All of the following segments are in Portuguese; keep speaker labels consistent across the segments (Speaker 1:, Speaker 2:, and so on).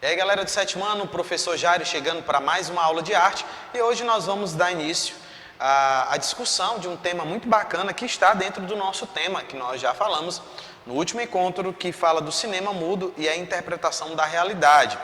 Speaker 1: E aí galera do sétimo ano, o professor Jairo chegando para mais uma aula de arte e hoje nós vamos dar início à discussão de um tema muito bacana que está dentro do nosso tema, que nós já falamos no último encontro, que fala do cinema mudo e a interpretação da realidade.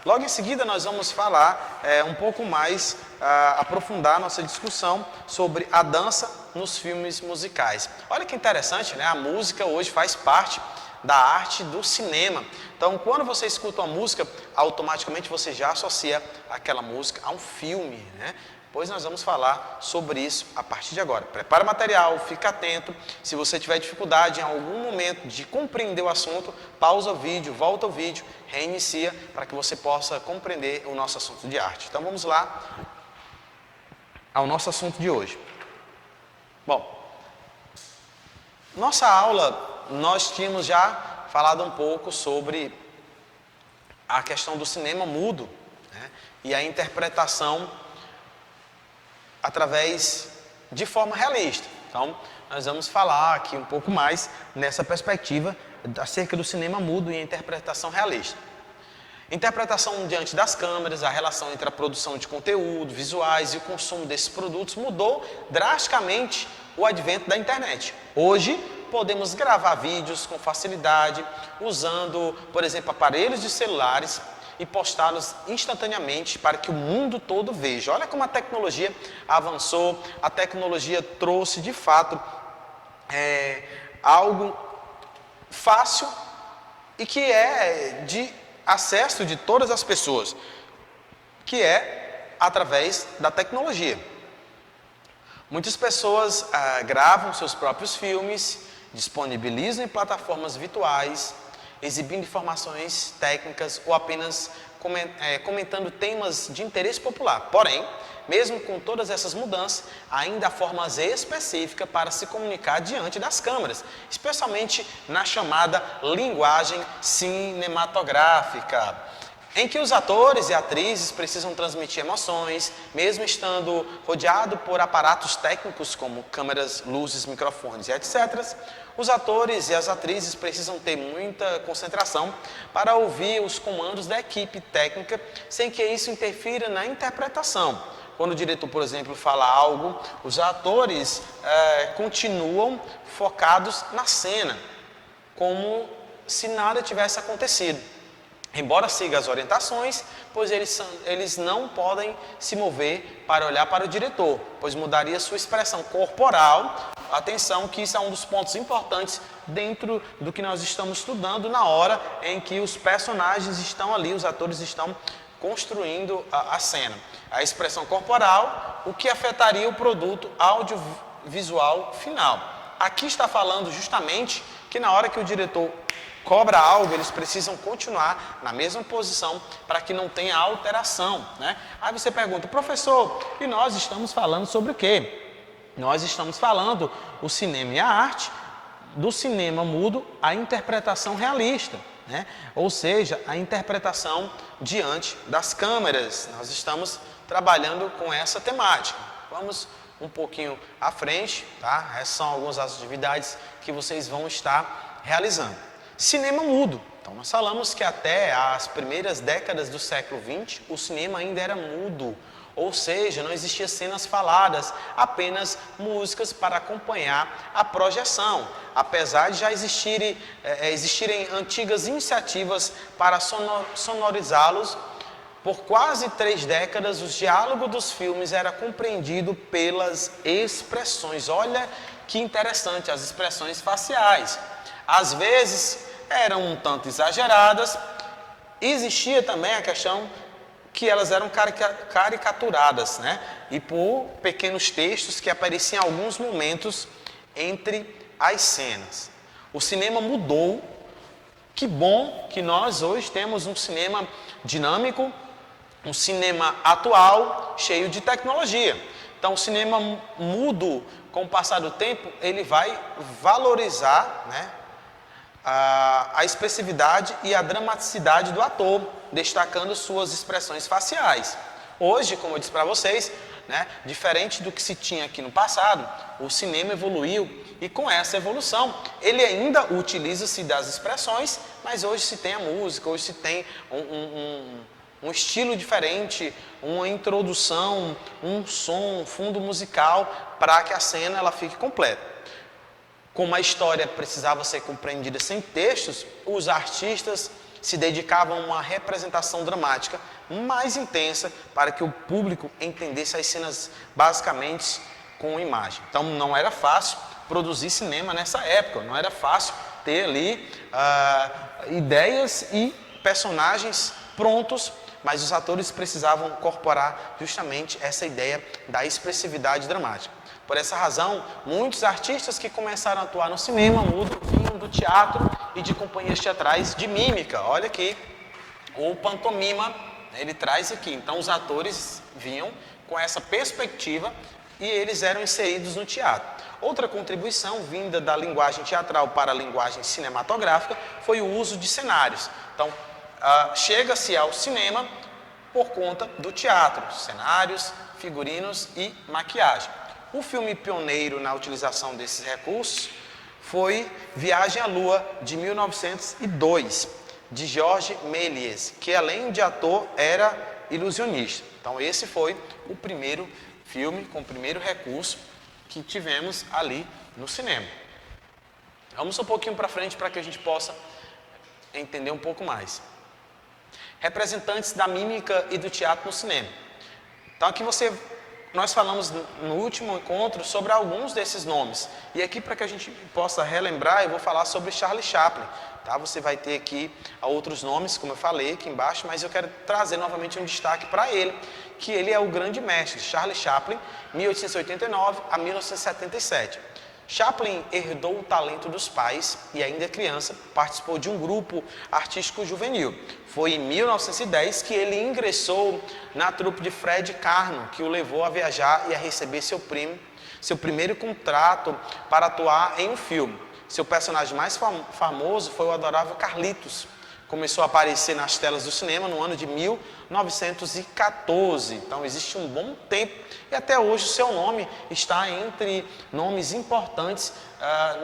Speaker 1: Logo em seguida nós vamos falar um pouco mais, aprofundar nossa discussão sobre a dança nos filmes musicais. Olha que interessante, né? A música hoje faz parte da arte do cinema. Então, quando você escuta uma música, automaticamente você já associa aquela música a um filme, né? Pois nós vamos falar sobre isso a partir de agora. Prepara o material, fica atento. Se você tiver dificuldade em algum momento de compreender o assunto, pausa o vídeo, volta o vídeo, reinicia para que você possa compreender o nosso assunto de arte. Então, vamos lá ao nosso assunto de hoje. Bom, nossa aula, nós tínhamos já falado um pouco sobre a questão do cinema mudo, né, e a interpretação através de forma realista. Então, nós vamos falar aqui um pouco mais nessa perspectiva acerca do cinema mudo e a interpretação realista. Interpretação diante das câmeras, a relação entre a produção de conteúdo, visuais e o consumo desses produtos mudou drasticamente o advento da internet. Hoje, podemos gravar vídeos com facilidade, usando, por exemplo, aparelhos de celulares e postá-los instantaneamente para que o mundo todo veja. Olha como a tecnologia avançou, a tecnologia trouxe de fato algo fácil e que é de acesso de todas as pessoas, que é através da tecnologia. Muitas pessoas gravam seus próprios filmes, disponibilizam em plataformas virtuais, exibindo informações técnicas ou apenas comentando temas de interesse popular. Porém, mesmo com todas essas mudanças, ainda há formas específicas para se comunicar diante das câmeras, especialmente na chamada linguagem cinematográfica, em que os atores e atrizes precisam transmitir emoções, mesmo estando rodeado por aparatos técnicos como câmeras, luzes, microfones e etc. Os atores e as atrizes precisam ter muita concentração para ouvir os comandos da equipe técnica, sem que isso interfira na interpretação. Quando o diretor, por exemplo, fala algo, os atores continuam focados na cena, como se nada tivesse acontecido. Embora siga as orientações, pois eles não podem se mover para olhar para o diretor, pois mudaria sua expressão corporal. Atenção que isso é um dos pontos importantes dentro do que nós estamos estudando na hora em que os personagens estão ali, os atores estão construindo a cena. A expressão corporal, o que afetaria o produto audiovisual final. Aqui está falando justamente que na hora que o diretor cobra algo, eles precisam continuar na mesma posição para que não tenha alteração, né? Aí você pergunta, professor, e nós estamos falando sobre o quê? Nós estamos falando o cinema e a arte, do cinema mudo à interpretação realista, né? Ou seja, a interpretação diante das câmeras. Nós estamos trabalhando com essa temática. Vamos um pouquinho à frente, tá? Essas são algumas atividades que vocês vão estar realizando. Cinema mudo. Então, nós falamos que até as primeiras décadas do século XX, o cinema ainda era mudo. Ou seja, não existiam cenas faladas, apenas músicas para acompanhar a projeção. Apesar de já existirem antigas iniciativas para sonorizá-los, por quase 3 décadas, os diálogos dos filmes era compreendido pelas expressões. Olha que interessante, as expressões faciais. Às vezes eram um tanto exageradas, existia também a questão que elas eram caricaturadas, né? E por pequenos textos que apareciam em alguns momentos entre as cenas. O cinema mudou. Que bom que nós hoje temos um cinema dinâmico, um cinema atual, cheio de tecnologia. Então, o cinema mudo, com o passar do tempo, ele vai valorizar, né, a expressividade e a dramaticidade do ator, destacando suas expressões faciais. Hoje, como eu disse para vocês, né? Diferente do que se tinha aqui no passado, o cinema evoluiu e com essa evolução ele ainda utiliza-se das expressões, mas hoje se tem a música, hoje se tem um estilo diferente, uma introdução, um som, um fundo musical para que a cena ela fique completa. Como a história precisava ser compreendida sem textos, os artistas se dedicavam a uma representação dramática mais intensa para que o público entendesse as cenas basicamente com imagem. Então não era fácil produzir cinema nessa época, não era fácil ter ali ideias e personagens prontos, mas os atores precisavam incorporar justamente essa ideia da expressividade dramática. Por essa razão, muitos artistas que começaram a atuar no cinema mudo vinham do teatro e de companhias teatrais de mímica. Olha aqui, o pantomima, ele traz aqui. Então, os atores vinham com essa perspectiva e eles eram inseridos no teatro. Outra contribuição vinda da linguagem teatral para a linguagem cinematográfica foi o uso de cenários. Então, chega-se ao cinema por conta do teatro, cenários, figurinos e maquiagem. O filme pioneiro na utilização desses recursos foi Viagem à Lua, de 1902, de Georges Méliès, que além de ator era ilusionista. Então esse foi o primeiro filme com o primeiro recurso que tivemos ali no cinema. Vamos um pouquinho para frente para que a gente possa entender um pouco mais. Representantes da mímica e do teatro no cinema. Então aqui nós falamos no último encontro sobre alguns desses nomes. E aqui, para que a gente possa relembrar, eu vou falar sobre Charlie Chaplin. Tá? Você vai ter aqui outros nomes, como eu falei aqui embaixo, mas eu quero trazer novamente um destaque para ele, que ele é o grande mestre, Charlie Chaplin, 1889 a 1977. Chaplin herdou o talento dos pais e, ainda criança, participou de um grupo artístico juvenil. Foi em 1910 que ele ingressou na trupe de Fred Karno, que o levou a viajar e a receber seu primeiro contrato para atuar em um filme. Seu personagem mais famoso foi o adorável Carlitos. Começou a aparecer nas telas do cinema no ano de 1914. Então existe um bom tempo e até hoje o seu nome está entre nomes importantes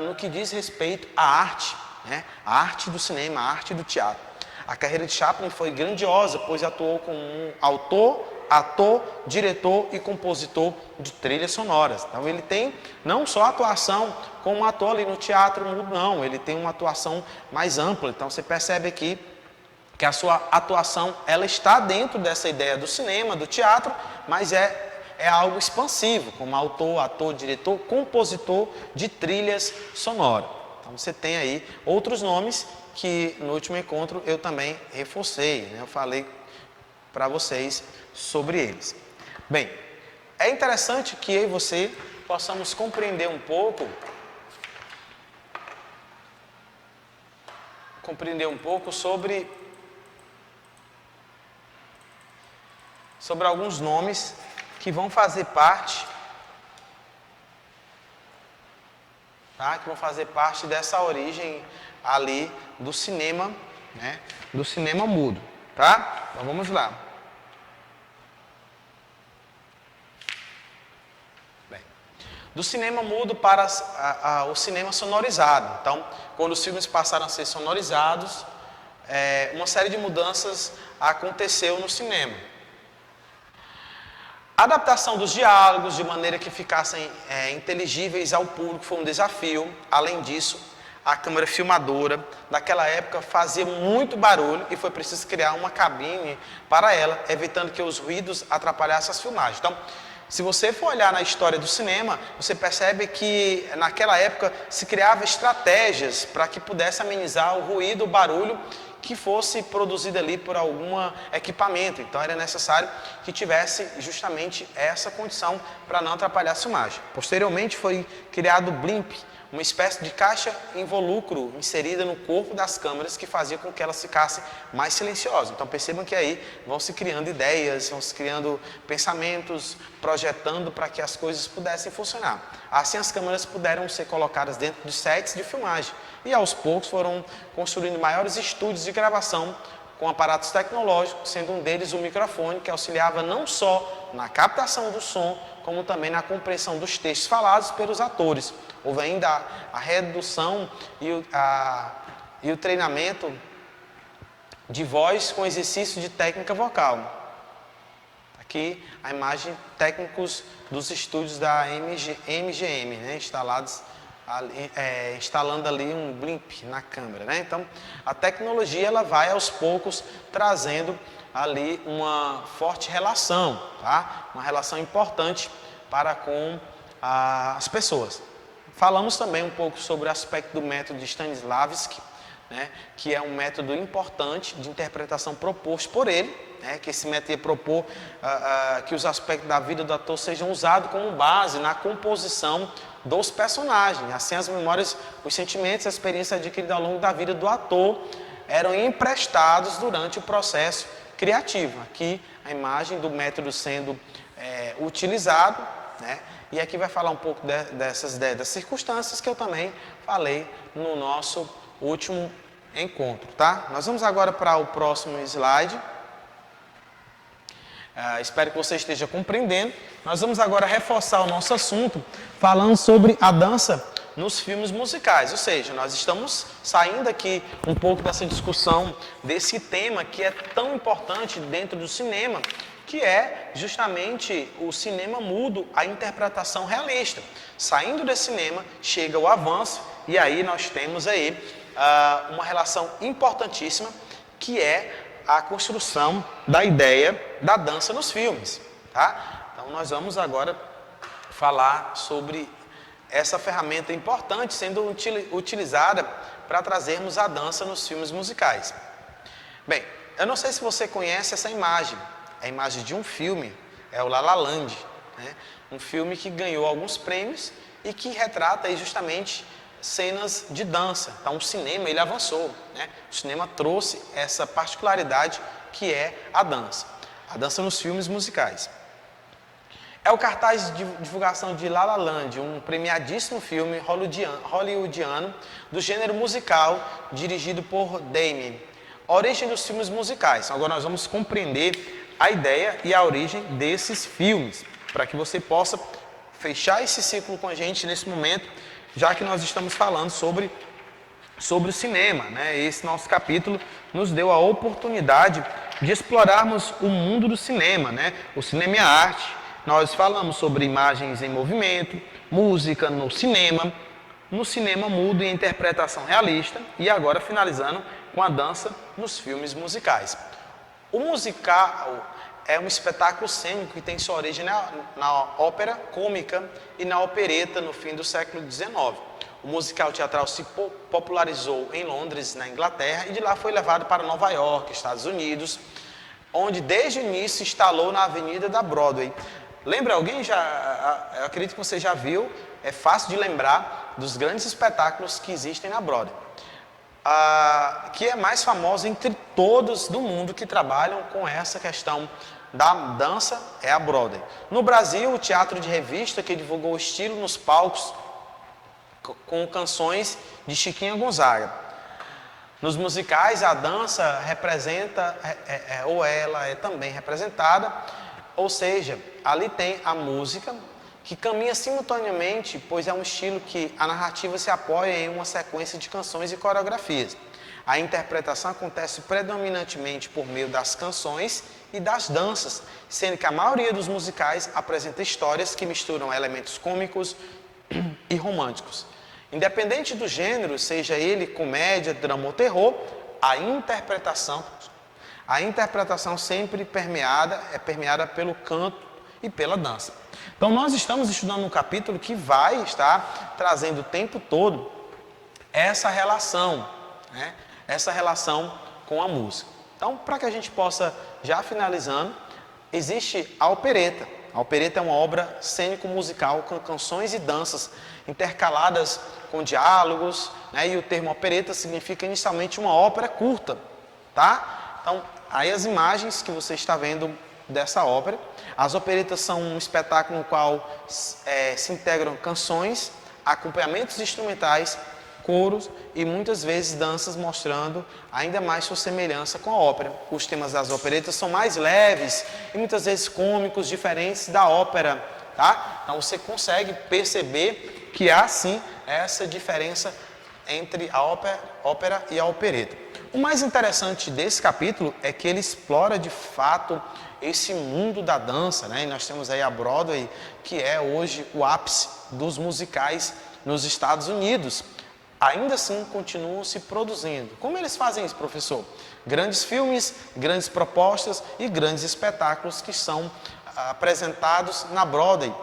Speaker 1: no que diz respeito à arte, né? A arte do cinema, a arte do teatro. A carreira de Chaplin foi grandiosa, pois atuou como um autor, ator, diretor e compositor de trilhas sonoras. Então ele tem não só atuação como ator ali no teatro mudo, não, ele tem uma atuação mais ampla. Então você percebe aqui que a sua atuação ela está dentro dessa ideia do cinema, do teatro, mas é algo expansivo, como autor, ator, diretor, compositor de trilhas sonoras. Então você tem aí outros nomes que no último encontro eu também reforcei, né? Eu falei para vocês sobre eles. Bem, é interessante que eu e você possamos compreender um pouco sobre alguns nomes que vão fazer parte, tá? Que vão fazer parte dessa origem ali do cinema, né? Do cinema mudo, tá? Então vamos lá. Bem, do cinema mudo para o cinema sonorizado. Então, quando os filmes passaram a ser sonorizados, uma série de mudanças aconteceu no cinema. A adaptação dos diálogos de maneira que ficassem inteligíveis ao público foi um desafio. Além disso, a câmera filmadora daquela época fazia muito barulho e foi preciso criar uma cabine para ela, evitando que os ruídos atrapalhassem as filmagens. Então, se você for olhar na história do cinema, você percebe que naquela época se criava estratégias para que pudesse amenizar o ruído, o barulho que fosse produzido ali por algum equipamento. Então era necessário que tivesse justamente essa condição para não atrapalhar a filmagem. Posteriormente foi criado o blimp, uma espécie de caixa involúcro inserida no corpo das câmeras que fazia com que elas ficassem mais silenciosas. Então percebam que aí vão se criando ideias, vão se criando pensamentos, projetando para que as coisas pudessem funcionar. Assim as câmeras puderam ser colocadas dentro de sets de filmagem e aos poucos foram construindo maiores estúdios de gravação com aparatos tecnológicos, sendo um deles o microfone, que auxiliava não só na captação do som, como também na compreensão dos textos falados pelos atores. Houve ainda a redução e o treinamento de voz com exercício de técnica vocal. Aqui a imagem técnicos dos estúdios da MGM, né, instalando ali um blimp na câmera, né? Então, a tecnologia ela vai aos poucos trazendo ali uma forte relação, tá? Uma relação importante para com as pessoas. Falamos também um pouco sobre o aspecto do método de Stanislavski, né, que é um método importante de interpretação proposto por ele, né, que esse método ia propor que os aspectos da vida do ator sejam usados como base na composição dos personagens. Assim, as memórias, os sentimentos, a experiência adquirida ao longo da vida do ator eram emprestados durante o processo criativo. Aqui, a imagem do método sendo utilizado, né, e aqui vai falar um pouco das circunstâncias que eu também falei no nosso último encontro, tá? Nós vamos agora para o próximo slide. Espero que você esteja compreendendo. Nós vamos agora reforçar o nosso assunto falando sobre a dança nos filmes musicais, ou seja, nós estamos saindo aqui um pouco dessa discussão desse tema que é tão importante dentro do cinema, que é justamente o cinema mudo, a interpretação realista. Saindo desse cinema, chega o avanço e aí nós temos aí uma relação importantíssima que é a construção da ideia da dança nos filmes, tá? Então nós vamos agora falar sobre essa ferramenta importante sendo utilizada para trazermos a dança nos filmes musicais. Bem, eu não sei se você conhece essa imagem, é a imagem de um filme, é o La La Land, né? Um filme que ganhou alguns prêmios e que retrata aí justamente cenas de dança. Então o cinema ele avançou, né? O cinema trouxe essa particularidade que é a dança nos filmes musicais. É o cartaz de divulgação de La La Land, um premiadíssimo filme hollywoodiano do gênero musical, dirigido por Damien. A origem dos filmes musicais. Então, agora nós vamos compreender a ideia e a origem desses filmes, para que você possa fechar esse ciclo com a gente nesse momento, já que nós estamos falando sobre o cinema, né? Esse nosso capítulo nos deu a oportunidade de explorarmos o mundo do cinema, né? O cinema e a arte. Nós falamos sobre imagens em movimento, música no cinema mudo e interpretação realista, e agora finalizando com a dança nos filmes musicais. O musical é um espetáculo cênico que tem sua origem na ópera cômica e na opereta no fim do século XIX. O musical teatral se popularizou em Londres, na Inglaterra, e de lá foi levado para Nova York, Estados Unidos, onde desde o início se instalou na Avenida da Broadway. Lembra alguém? Eu acredito que você já viu, é fácil de lembrar dos grandes espetáculos que existem na Broadway. Que é mais famosa entre todos do mundo que trabalham com essa questão da dança é a Broadway. No Brasil, o teatro de revista que divulgou o estilo nos palcos com canções de Chiquinha Gonzaga. Nos musicais, a dança representa, ou ela é também representada, ou seja, ali tem a música que caminha simultaneamente, pois é um estilo que a narrativa se apoia em uma sequência de canções e coreografias. A interpretação acontece predominantemente por meio das canções e das danças, sendo que a maioria dos musicais apresenta histórias que misturam elementos cômicos e românticos. Independente do gênero, seja ele comédia, drama ou terror, a interpretação sempre é permeada pelo canto e pela dança. Então nós estamos estudando um capítulo que vai estar trazendo o tempo todo essa relação, né? Essa relação com a música. Então, para que a gente possa, já finalizando, existe a opereta. A opereta é uma obra cênico-musical com canções e danças intercaladas com diálogos, né? E o termo opereta significa inicialmente uma ópera curta, tá? Então, aí as imagens que você está vendo dessa ópera. As operetas são um espetáculo no qual se integram canções, acompanhamentos instrumentais, coros e muitas vezes danças mostrando ainda mais sua semelhança com a ópera. Os temas das operetas são mais leves e muitas vezes cômicos, diferentes da ópera, tá? Então você consegue perceber que há sim essa diferença entre a ópera e a opereta. O mais interessante desse capítulo é que ele explora de fato esse mundo da dança, né? E nós temos aí a Broadway, que é hoje o ápice dos musicais nos Estados Unidos. Ainda assim continuam se produzindo. Como eles fazem isso, professor? Grandes filmes, grandes propostas e grandes espetáculos que são apresentados na Broadway.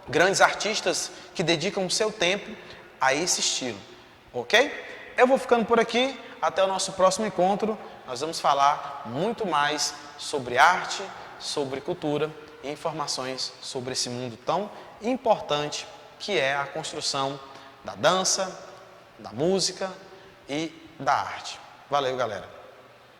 Speaker 1: Grandes artistas que dedicam o seu tempo a esse estilo. Ok? Eu vou ficando por aqui. Até o nosso próximo encontro. Nós vamos falar muito mais sobre arte, sobre cultura e informações sobre esse mundo tão importante que é a construção da dança, da música e da arte. Valeu, galera!